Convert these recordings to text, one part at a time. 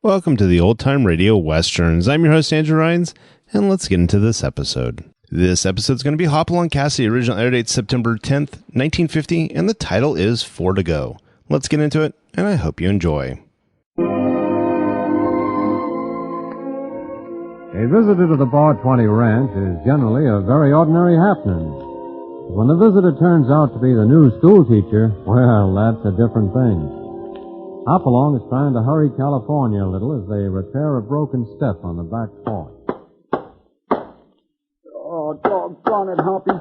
Welcome to the Old Time Radio Westerns. I'm your host, Andrew Rhynes, and let's get into this episode. This episode is going to be Hopalong Cassidy. Original air date September 10th, 1950, and the title is Four to Go. Let's get into it, and I hope you enjoy. A visitor to the Bar 20 Ranch is generally a very ordinary happening. But when the visitor turns out to be the new school teacher, well, that's a different thing. Hopalong is trying to hurry California a little as they repair a broken step on the back porch. Oh, doggone it, Hoppy.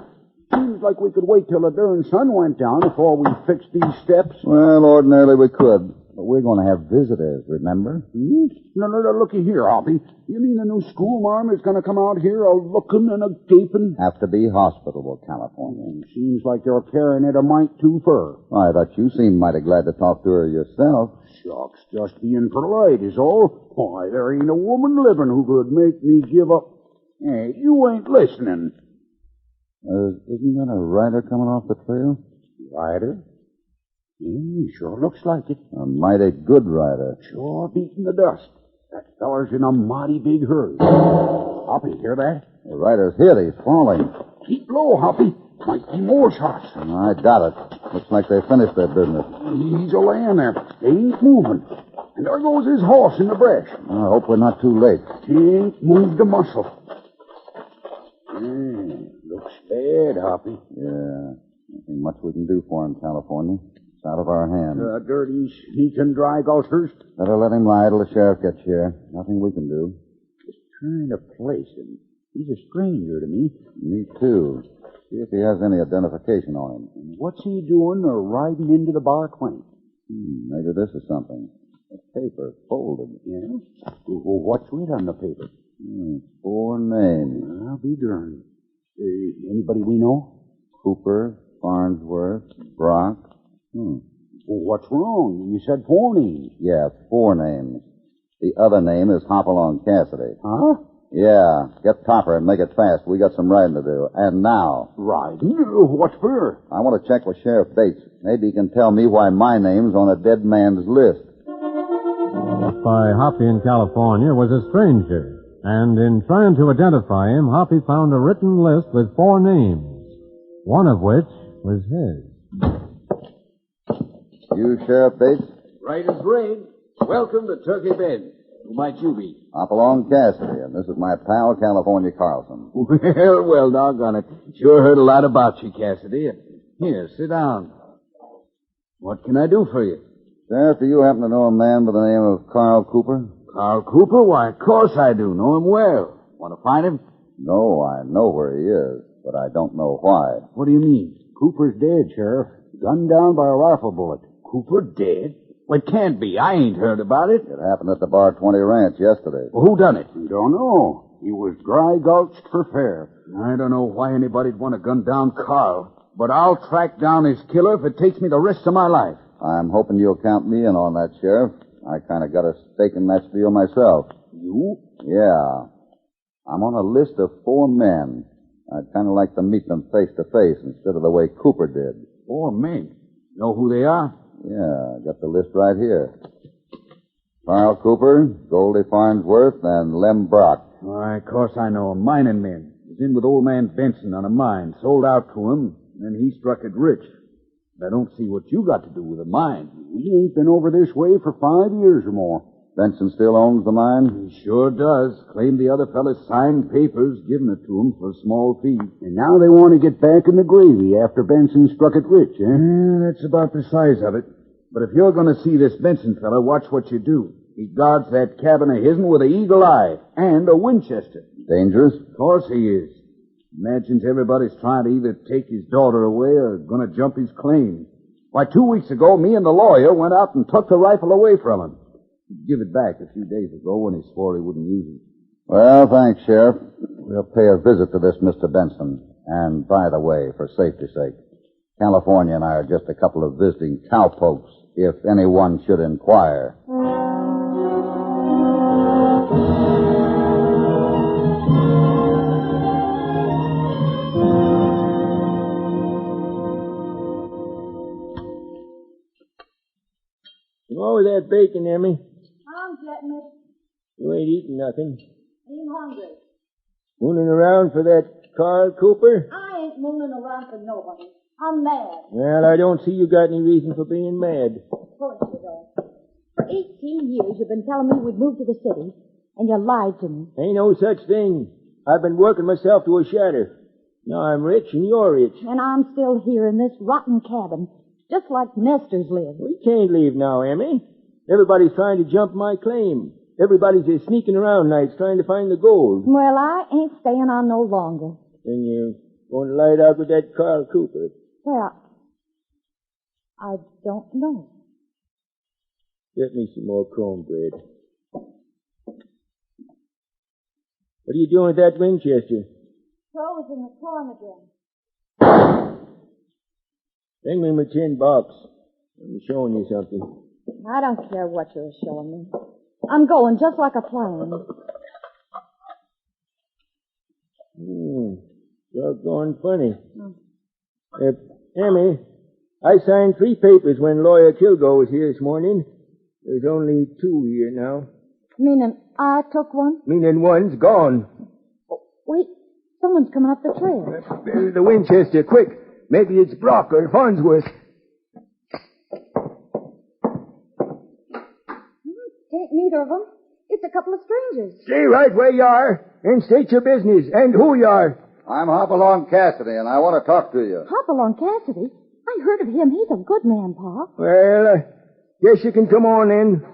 Seems like we could wait till the darn sun went down before we fixed these steps. Well, ordinarily we could. But we're going to have visitors, remember? No, looky here, Hoppy. You mean the new schoolmarm is going to come out here a-looking and a-gaping? Have to be hospitable, California. Seems like you're carrying it a mite too far. I thought you seemed mighty glad to talk to her yourself. Shucks, just being polite is all. Why, there ain't a woman living who could make me give up. Hey, you ain't listening. Isn't that a rider coming off the trail? Rider? Sure looks like it. A mighty good rider. Sure beating the dust. That feller's in a mighty big hurry. Hoppy, hear that? The rider's hit. He's falling. Keep low, Hoppy. Might be more shots. I got it. Looks like they finished their business. He's a-laying there. They ain't moving. And there goes his horse in the brush. I hope we're not too late. He ain't moved a muscle. Looks bad, Hoppy. Yeah. Nothing much we can do for him, California. It's out of our hands. Dirty, sneaking dry gulchers. Better let him lie till the sheriff gets here. Nothing we can do. Just trying to place him. He's a stranger to me. Me, too. See if he has any identification on him. And what's he doing riding into the bar claim? Maybe this is something. A paper folded. Yeah? Well, what's writ on the paper? 4 names. I'll be darned. Anybody we know? Cooper, Farnsworth, Brock. Well, what's wrong? You said 4 names. Yeah, 4 names. The other name is Hopalong Cassidy. Huh? Yeah. Get Topper and make it fast. We got some riding to do. And now. Riding? What for? I want to check with Sheriff Bates. Maybe he can tell me why my name's on a dead man's list. Left by Hoppy in California was a stranger. And in trying to identify him, Hoppy found a written list with 4 names. One of which was his. You, Sheriff Bates? Right as rain. Welcome to Turkey Bend. Who might you be? Hopalong Cassidy, and this is my pal, California Carlson. Well, doggone it. Sure heard a lot about you, Cassidy. Here, sit down. What can I do for you? Sheriff, do you happen to know a man by the name of Carl Cooper? Carl Cooper? Why, of course I do. Know him well. Want to find him? No, I know where he is, but I don't know why. What do you mean? Cooper's dead, Sheriff. Gunned down by a rifle bullet. Cooper dead? Well, it can't be. I ain't heard about it. It happened at the Bar 20 Ranch yesterday. Well, who done it? Don't know. He was dry gulched for fair. I don't know why anybody'd want to gun down Carl, but I'll track down his killer if it takes me the rest of my life. I'm hoping you'll count me in on that, Sheriff. I kind of got a stake in that deal myself. You? Yeah. I'm on a list of 4 men. I'd kind of like to meet them face to face instead of the way Cooper did. 4 men? Know who they are? Yeah, I got the list right here. Carl Cooper, Goldie Farnsworth, and Lem Brock. Why, of course I know him. Mining men. Was in with old man Benson on a mine. Sold out to him, and then he struck it rich. But I don't see what you got to do with a mine. He ain't been over this way for 5 years or more. Benson still owns the mine? He sure does. Claimed the other fellas signed papers giving it to him for a small fee. And now they want to get back in the gravy after Benson struck it rich, eh? Yeah, that's about the size of it. But if you're going to see this Benson fella, watch what you do. He guards that cabin of his'n with an eagle eye and a Winchester. Dangerous? Of course he is. Imagines everybody's trying to either take his daughter away or going to jump his claim. Why, 2 weeks ago, me and the lawyer went out and took the rifle away from him. He'd give it back a few days ago when he swore he wouldn't use it. Well, thanks, Sheriff. We'll pay a visit to this Mr. Benson. And by the way, for safety's sake, California and I are just a couple of visiting cowpokes, if anyone should inquire. What was that bacon, Emmy? I'm getting it. You ain't eating nothing. Ain't hungry. Mooning around for that Carl Cooper? I ain't mooning around for nobody. I'm mad. Well, I don't see you got any reason for being mad. Of course you don't. For 18 years, you've been telling me we'd move to the city, and you lied to me. Ain't no such thing. I've been working myself to a shadow. Now I'm rich and you're rich. And I'm still here in this rotten cabin, just like Nestor's live. We can't leave now, Emmy. Everybody's trying to jump my claim. Everybody's just sneaking around nights trying to find the gold. Well, I ain't staying on no longer. Then you're going to light out with that Carl Cooper. Well, I don't know. Get me some more cornbread. What are you doing with that Winchester? Crows in the corn again. Bring me my tin box. I'm showing you something. I don't care what you're showing me. I'm going just like a plan. Doggone funny. Emmy, I signed 3 papers when Lawyer Kilgo was here this morning. There's only 2 here now. Meaning I took one? Meaning one's gone. Oh, wait, someone's coming up the trail. There's the Winchester, quick. Maybe it's Brock or Farnsworth. Ain't neither of them. It's a couple of strangers. Stay right where you are and state your business and who you are. I'm Hopalong Cassidy, and I want to talk to you. Hopalong Cassidy? I heard of him. He's a good man, Pa. Well, guess you can come on in.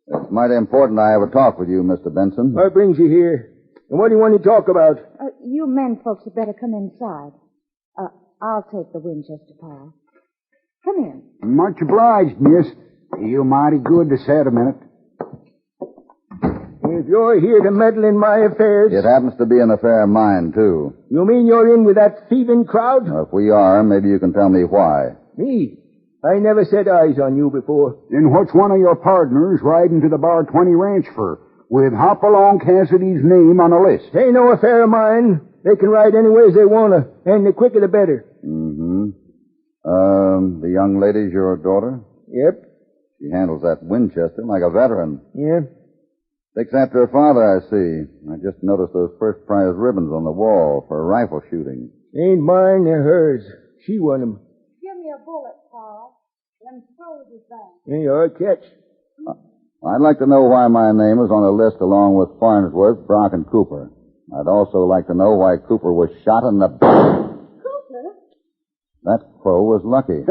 It's mighty important I have a talk with you, Mr. Benson. What brings you here? And what do you want to talk about? You men folks had better come inside. I'll take the Winchester, Pa. Come in. Much obliged, miss. You mighty good to sit a minute. If you're here to meddle in my affairs... It happens to be an affair of mine, too. You mean you're in with that thieving crowd? If we are, maybe you can tell me why. Me? I never set eyes on you before. Then what's one of your partners riding to the Bar 20 ranch for, with Hopalong Cassidy's name on a list? Ain't no affair of mine. They can ride any ways they want to, and the quicker the better. Mm-hmm. The young lady's your daughter? Yep. She handles that Winchester like a veteran. Yeah. Takes after her father, I see. I just noticed those first prize ribbons on the wall for rifle shooting. Ain't mine, they're hers. She won them. Give me a bullet, Pa. Them throws is back. Hey, you're a catch. I'd like to know why my name is on the list along with Farnsworth, Brock, and Cooper. I'd also like to know why Cooper was shot in the back. Cooper? That crow was lucky.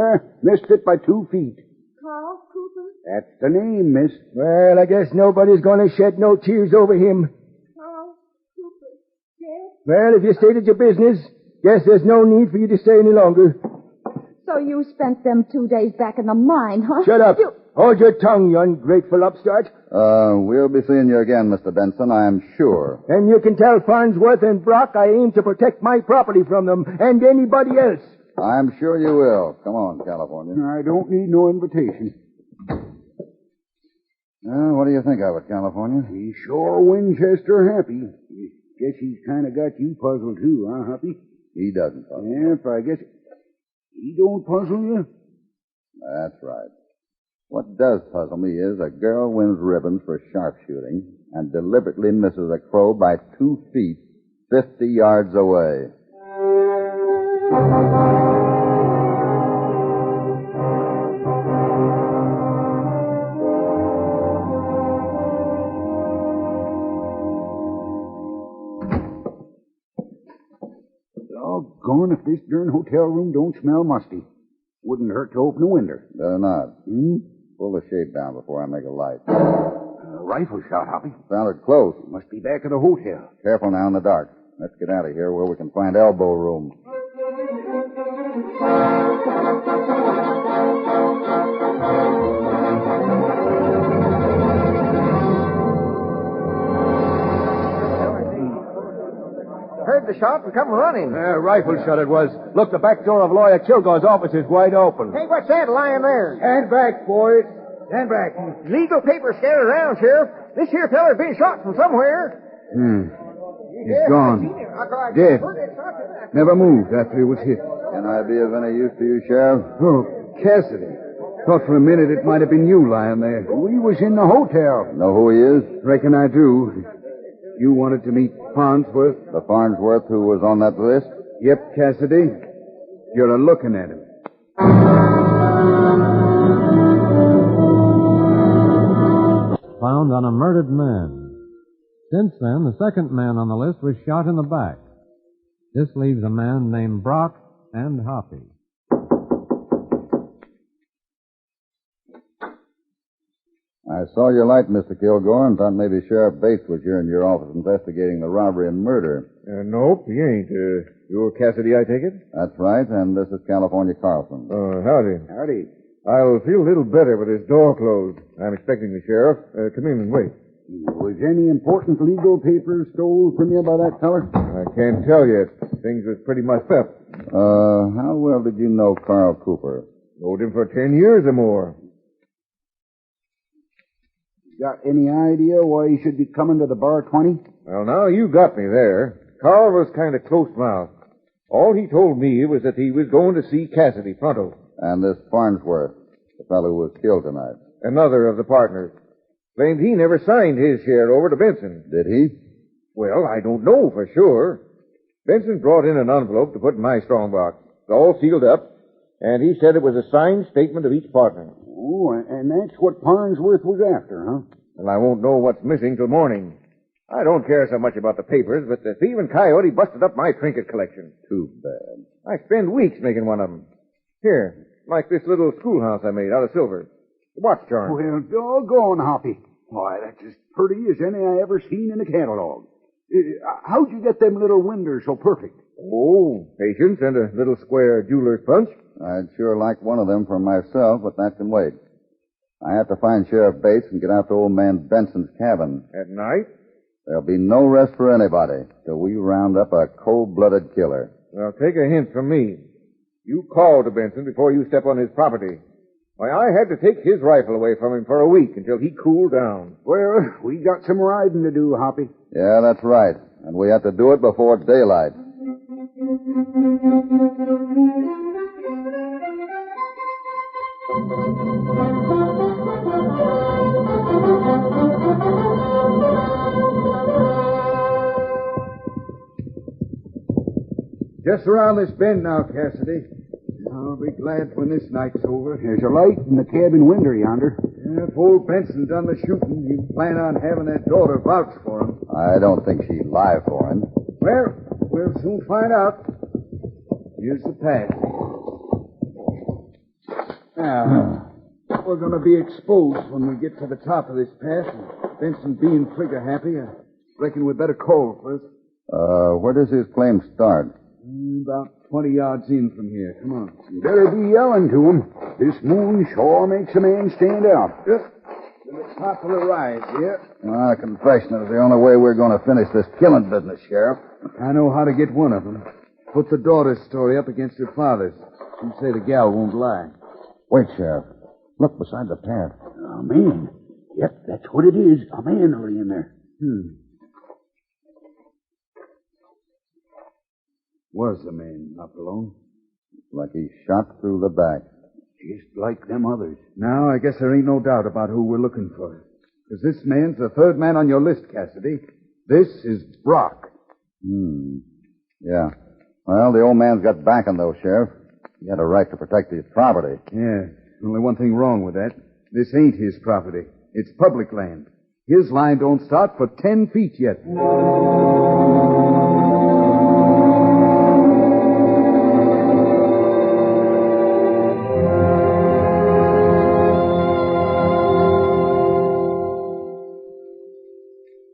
Missed it by 2 feet. Carl Cooper? That's the name, miss. Well, I guess nobody's going to shed no tears over him. Carl Cooper. Dead? Well, if you stated your business, guess there's no need for you to stay any longer. So you spent them 2 days back in the mine, huh? Shut up. Hold your tongue, you ungrateful upstart. We'll be seeing you again, Mr. Benson, I'm sure. And you can tell Farnsworth and Brock I aim to protect my property from them and anybody else. I'm sure you will. Come on, California. I don't need no invitation. What do you think of it, California? He's sure Winchester happy. Guess he's kind of got you puzzled, too, huh, Huppy? He doesn't puzzle. Yep, I guess he don't puzzle you. That's right. What does puzzle me is a girl wins ribbons for sharpshooting and deliberately misses a crow by 2 feet 50 yards away. Doggone if this darn hotel room don't smell musty. Wouldn't hurt to open a window. Better not. Pull the shade down before I make a light. Rifle shot, Hoppy. Sounded close. Must be back at the hotel. Careful now in the dark. Let's get out of here where we can find elbow room. Heard the shot and come running. Rifle shot it was. Look, the back door of Lawyer Kilgore's office is wide open. Hey, what's that lying there? Stand back, boys. Stand back. Legal papers scattered around, Sheriff. This here feller's been shot from somewhere. He's gone. Dead. Never moved after he was hit. Can I be of any use to you, Sheriff? Oh, Cassidy. Thought for a minute it might have been you lying there. We was in the hotel. Know who he is? Reckon I do. You wanted to meet Farnsworth? The Farnsworth who was on that list? Yep, Cassidy. You're a-looking at him. Found on a murdered man. Since then, the second man on the list was shot in the back. This leaves a man named Brock and Hoppy. I saw your light, Mr. Kilgore, and thought maybe Sheriff Bates was here in your office investigating the robbery and murder. Nope, he ain't. You're Cassidy, I take it? That's right, and this is California Carlson. Howdy. Howdy. I'll feel a little better with this door closed. I'm expecting the sheriff. Come in and wait. Was any important legal papers stole from you by that feller? I can't tell yet. Things was pretty mussed up. How well did you know Carl Cooper? Knowed him for 10 years or more. Got any idea why he should be coming to the Bar 20? Well, now you got me there. Carl was kind of close-mouthed. All he told me was that he was going to see Cassidy pronto. And this Farnsworth, the fellow who was killed tonight. Another of the partners. Claimed he never signed his share over to Benson. Did he? Well, I don't know for sure. Benson brought in an envelope to put in my strongbox. It's all sealed up, and he said it was a signed statement of each partner. Oh, and that's what Farnsworth was after, huh? Well, I won't know what's missing till morning. I don't care so much about the papers, but the thieving coyote busted up my trinket collection. Too bad. I spend weeks making one of them. Here, like this little schoolhouse I made out of silver. The watch charm. Well, doggone, Hoppy. Why, that's as pretty as any I ever seen in a catalog. How'd you get them little windows so perfect? Oh, patience and a little square jeweler's punch. I'd sure like one of them for myself, but that can wait. I have to find Sheriff Bates and get after old man Benson's cabin. At night? There'll be no rest for anybody till we round up a cold-blooded killer. Well, take a hint from me. You call to Benson before you step on his property. Why, I had to take his rifle away from him for a week until he cooled down. Well, we got some riding to do, Hoppy. Yeah, that's right. And we have to do it before daylight. Just around this bend now, Cassidy. I'll be glad when this night's over. There's a light in the cabin window yonder. If old Benson done the shooting, you plan on having that daughter vouch for him. I don't think she'd lie for him. Well, we'll soon find out. Here's the path. Now, we're going to be exposed when we get to the top of this path. And Benson being trigger happy, I reckon we'd better call first. Where does his claim start? About 20 yards in from here. Come on. You better be yelling to him. This moon sure makes a man stand out. To the top of the rise, yeah. Confession is the only way we're going to finish this killing business, Sheriff. I know how to get one of them. Put the daughter's story up against her father's. You say the gal won't lie. Wait, Sheriff. Look beside the path. A man. Yep, that's what it is. A man laying there. Was the man up alone? Like he shot through the back. Just like them others. Now, I guess there ain't no doubt about who we're looking for. Because this man's the third man on your list, Cassidy. This is Brock. Yeah. Well, the old man's got backing, though, Sheriff. He had a right to protect his property. Yeah. Only one thing wrong with that. This ain't his property. It's public land. His line don't start for 10 feet yet.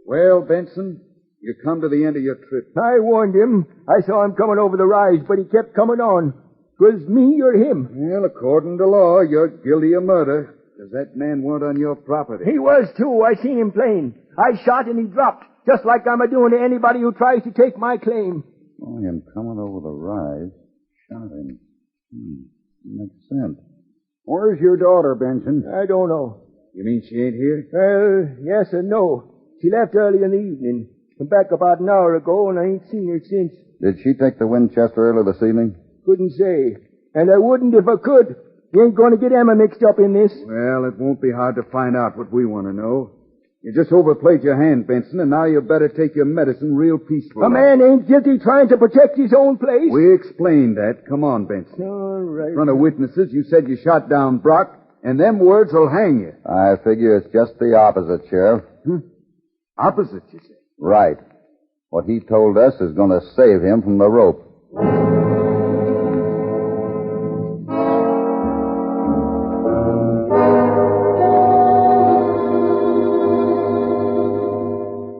Well, Benson, you come to the end of your trip. I warned him. I saw him coming over the rise, but he kept coming on. 'Twas me or him. Well, according to law, you're guilty of murder, because that man weren't on your property. He was, too. I seen him plain. I shot and he dropped, just like I'm a-doing to anybody who tries to take my claim. Oh, him coming over the rise, shot him. Makes sense. Where's your daughter, Benson? I don't know. You mean she ain't here? Well, yes and no. She left early in the evening. Come back about an hour ago, and I ain't seen her since. Did she take the Winchester early this evening? Couldn't say. And I wouldn't if I could. You ain't going to get Emma mixed up in this. Well, it won't be hard to find out what we want to know. You just overplayed your hand, Benson, and now you better take your medicine real peaceful. A man ain't guilty trying to protect his own place. We explained that. Come on, Benson. All right. In front of witnesses, you said you shot down Brock, and them words will hang you. I figure it's just the opposite, Sheriff. Opposite, you say? Right. What he told us is going to save him from the rope.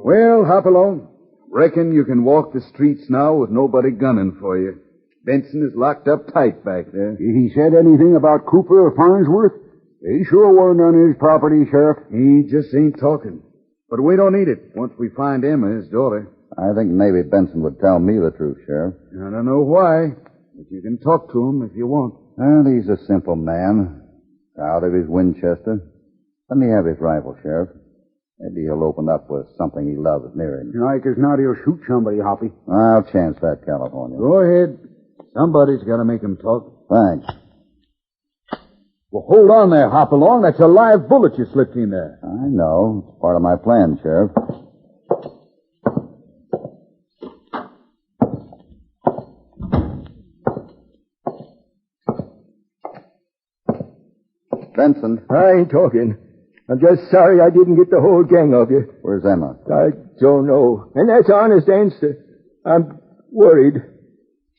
Well, Hopalong, reckon you can walk the streets now with nobody gunning for you. Benson is locked up tight back there. He said anything about Cooper or Farnsworth? He sure weren't on his property, Sheriff. He just ain't talking. But we don't need it once we find Emma, his daughter. I think maybe Benson would tell me the truth, Sheriff. I don't know why, but you can talk to him if you want. Well, he's a simple man. Proud of his Winchester. Let me have his rifle, Sheriff. Maybe he'll open up with something he loves near him. Like as not, he'll shoot somebody, Hoppy. I'll chance that, California. Go ahead. Somebody's got to make him talk. Thanks. Well, hold on there, Hopalong. That's a live bullet you slipped in there. I know. It's part of my plan, Sheriff. Benson. I ain't talking. I'm just sorry I didn't get the whole gang of you. Where's Emma? I don't know. And that's the honest answer. I'm worried.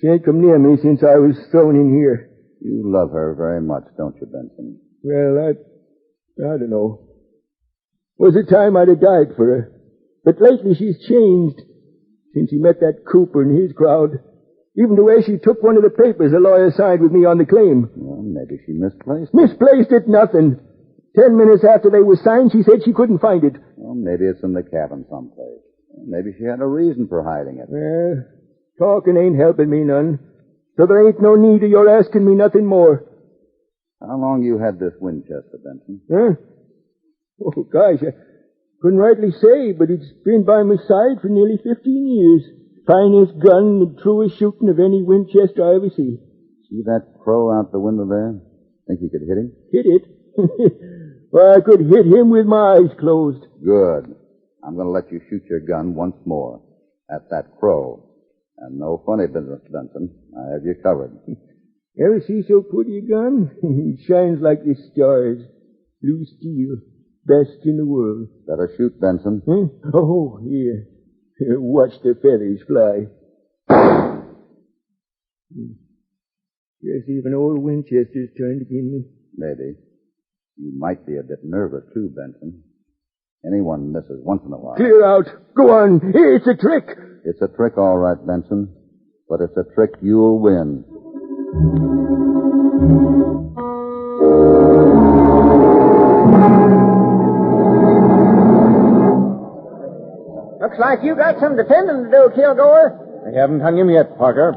She ain't come near me since I was thrown in here. You love her very much, don't you, Benson? Well, I don't know. Was a time I'd have died for her. But lately she's changed. Since she met that Cooper and his crowd. Even the way she took one of the papers the lawyer signed with me on the claim. Well, maybe she misplaced it. Misplaced it nothing. 10 minutes after they were signed, she said she couldn't find it. Well, maybe it's in the cabin someplace. Maybe she had a reason for hiding it. Well, talking ain't helping me none. So there ain't no need of your asking me nothing more. How long you had this Winchester, Benson? Huh? Oh, gosh, I couldn't rightly say, but it's been by my side for nearly 15 years. Finest gun and truest shooting of any Winchester I ever see. See that crow out the window there? Think you could hit him? Hit it? Well, I could hit him with my eyes closed. Good. I'm going to let you shoot your gun once more at that crow. And no funny business, Benson. I have you covered. Ever see so pretty a gun? It shines like the stars. Blue steel. Best in the world. Better shoot, Benson. Huh? Oh, here. Watch the feathers fly. Guess even old Winchester's turned against me. Maybe. You might be a bit nervous, too, Benson. Anyone misses once in a while. Clear out. Go on. It's a trick. It's a trick, all right, Benson. But it's a trick you'll win. Looks like you got some defending to do, Kilgore. I haven't hung him yet, Parker.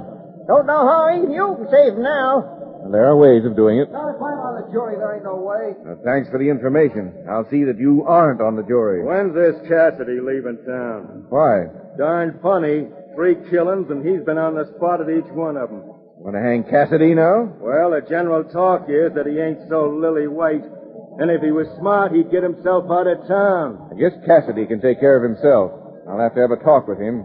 Don't know how even you can save him now. There are ways of doing it. Not if I'm on the jury, there ain't no way. Thanks for the information. I'll see that you aren't on the jury. When's this Cassidy leaving town? Why? Darn funny. 3 killings, and he's been on the spot at each one of them. Want to hang Cassidy now? Well, the general talk is that he ain't so lily white. And if he was smart, he'd get himself out of town. I guess Cassidy can take care of himself. I'll have to have a talk with him.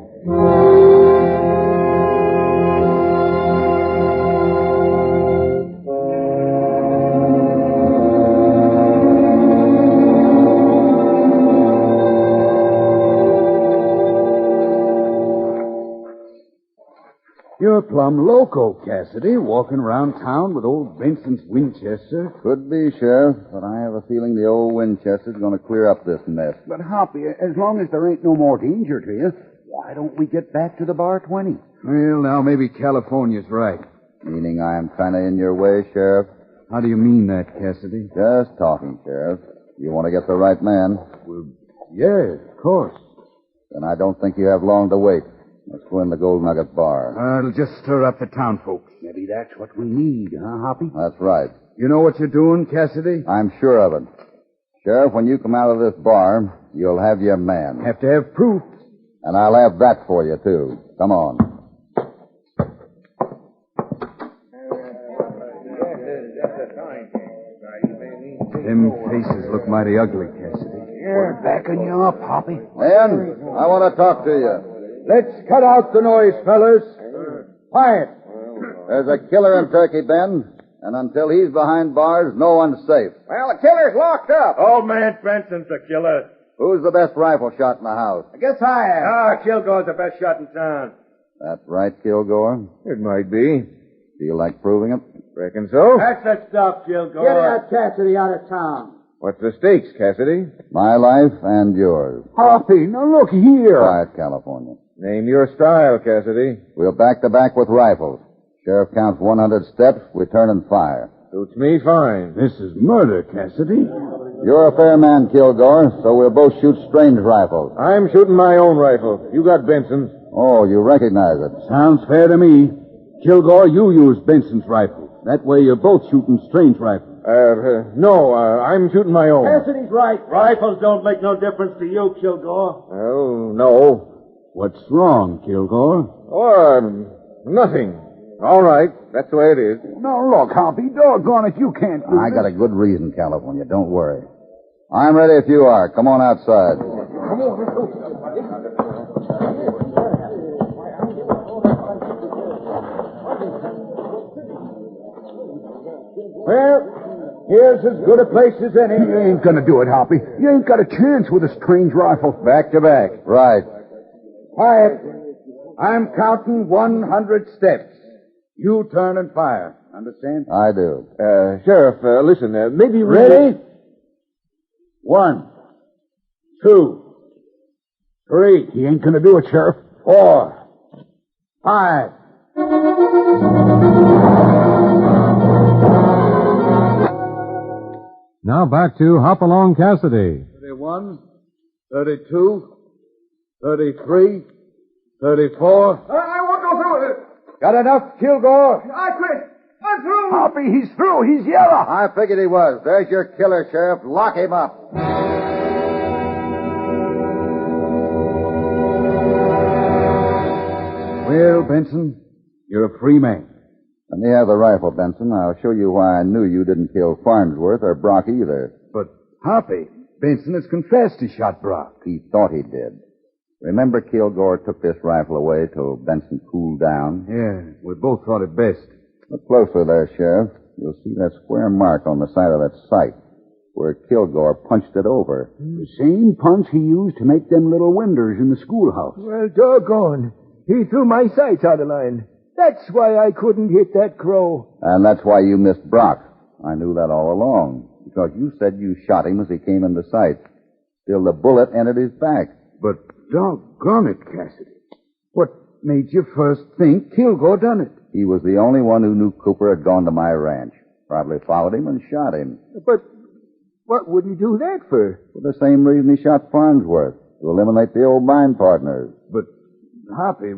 You're plumb loco, Cassidy, walking around town with old Benson's Winchester. Could be, Sheriff, but I have a feeling the old Winchester's going to clear up this mess. But, Hoppy, as long as there ain't no more danger to you, why don't we get back to the Bar 20? Well, now, maybe California's right. Meaning I am kind of in your way, Sheriff? How do you mean that, Cassidy? Just talking, Sheriff. You want to get the right man? Well, yes, of course. Then I don't think you have long to wait. Let's go in the Gold Nugget Bar. It'll just stir up the town folks. Maybe that's what we need, huh, Hoppy? That's right. You know what you're doing, Cassidy? I'm sure of it. Sheriff, when you come out of this bar, you'll have your man. Have to have proof. And I'll have that for you, too. Come on. Them faces look mighty ugly, Cassidy. Here, backing you up, Hoppy. Men, I want to talk to you. Let's cut out the noise, fellas. Quiet. There's a killer in Turkey Bend, and until he's behind bars, no one's safe. Well, the killer's locked up. Old man Benson's the killer. Who's the best rifle shot in the house? I guess I am. Kilgore's the best shot in town. That right, Kilgore? It might be. Feel like proving it? Reckon so. That's the stuff, Kilgore. Get that Cassidy out of town. What's the stakes, Cassidy? My life and yours. Hoppy, now look here. Quiet, California. Name your style, Cassidy. We'll back to back with rifles. Sheriff counts 100 steps, we turn and fire. Suits me fine. This is murder, Cassidy. You're a fair man, Kilgore, so we'll both shoot strange rifles. I'm shooting my own rifle. You got Benson's. Oh, you recognize it. Sounds fair to me. Kilgore, you use Benson's rifle. That way you're both shooting strange rifles. No, I'm shooting my own. Cassidy's right. Rifles don't make no difference to you, Kilgore. Well, no. What's wrong, Kilgore? Oh, nothing. All right. That's the way it is. Now, look, Hoppy, doggone it, you can't do I got a good reason, California. Don't worry. I'm ready if you are. Come on outside. Come on. Well, here's as good a place as any. You ain't gonna do it, Hoppy. You ain't got a chance with a strange rifle. Back to back. Right. Quiet. I'm counting 100 steps. You turn and fire. Understand? I do. Sheriff, listen, maybe... Ready? 1, 2, 3. He ain't gonna do it, Sheriff. 4, 5. Now back to Hopalong Cassidy. 31, 32, 33, 34. I won't go through with it. Got enough, Kilgore? I quit. I'm through. Hoppy, he's through. He's yellow. I figured he was. There's your killer, Sheriff. Lock him up. Well, Benson, you're a free man. Let me have the rifle, Benson. I'll show you why I knew you didn't kill Farnsworth or Brock either. But, Hoppy, Benson has confessed he shot Brock. He thought he did. Remember Kilgore took this rifle away till Benson cooled down? Yeah, we both thought it best. Look closely there, Sheriff. You'll see that square mark on the side of that sight where Kilgore punched it over. The same punch he used to make them little windows in the schoolhouse. Well, doggone. He threw my sights out of line. That's why I couldn't hit that crow. And that's why you missed Brock. I knew that all along, because you said you shot him as he came into sight. Still, the bullet entered his back. But doggone it, Cassidy. What made you first think Kilgore done it? He was the only one who knew Cooper had gone to my ranch. Probably followed him and shot him. But what would he do that for? For the same reason he shot Farnsworth, to eliminate the old mine partners. But, Hoppy,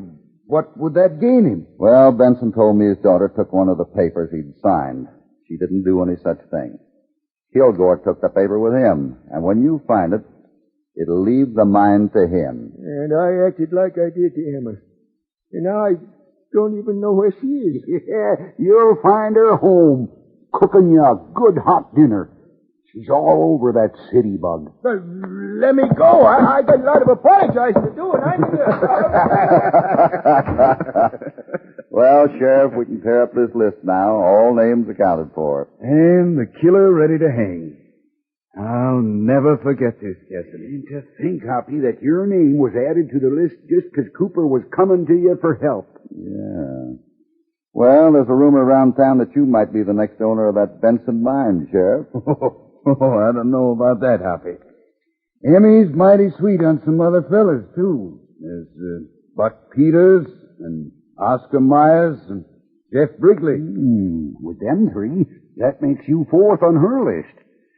what would that gain him? Well, Benson told me his daughter took one of the papers he'd signed. She didn't do any such thing. Kilgore took the paper with him, and when you find it, it'll leave the mine to him. And I acted like I did to Emma. And now I don't even know where she is. Yeah, you'll find her home, cooking you a good hot dinner. She's all over that city bug. But let me go. I got a lot of apologizing to do, and I'm... Well, Sheriff, we can tear up this list now. All names accounted for. And the killer ready to hang. I'll never forget this, Cassidy. And to think, Hoppy, that your name was added to the list just because Cooper was coming to you for help. Yeah. Well, there's a rumor around town that you might be the next owner of that Benson mine, Sheriff. Oh, I don't know about that, Hoppy. Emmy's mighty sweet on some other fellas, too. There's Buck Peters and Oscar Myers and Jeff Brigley. With them three, that makes you fourth on her list.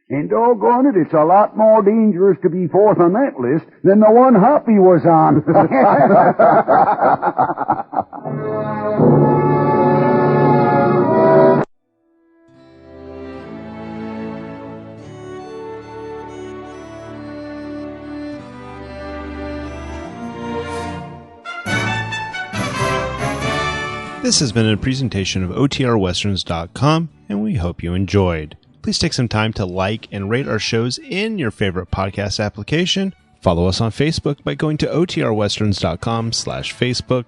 And doggone it, it's a lot more dangerous to be fourth on that list than the one Hoppy was on. This has been a presentation of OTRWesterns.com, and we hope you enjoyed. Please take some time to like and rate our shows in your favorite podcast application. Follow us on Facebook by going to otrwesterns.com/Facebook.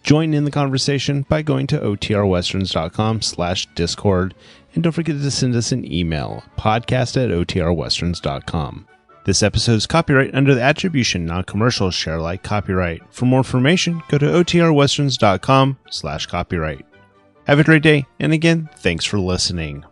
Join in the conversation by going to otrwesterns.com/Discord. And don't forget to send us an email, podcast@otrwesterns.com. This episode is copyright under the Attribution Non-Commercial Share Alike copyright. For more information, go to otrwesterns.com/copyright. Have a great day, and again, thanks for listening.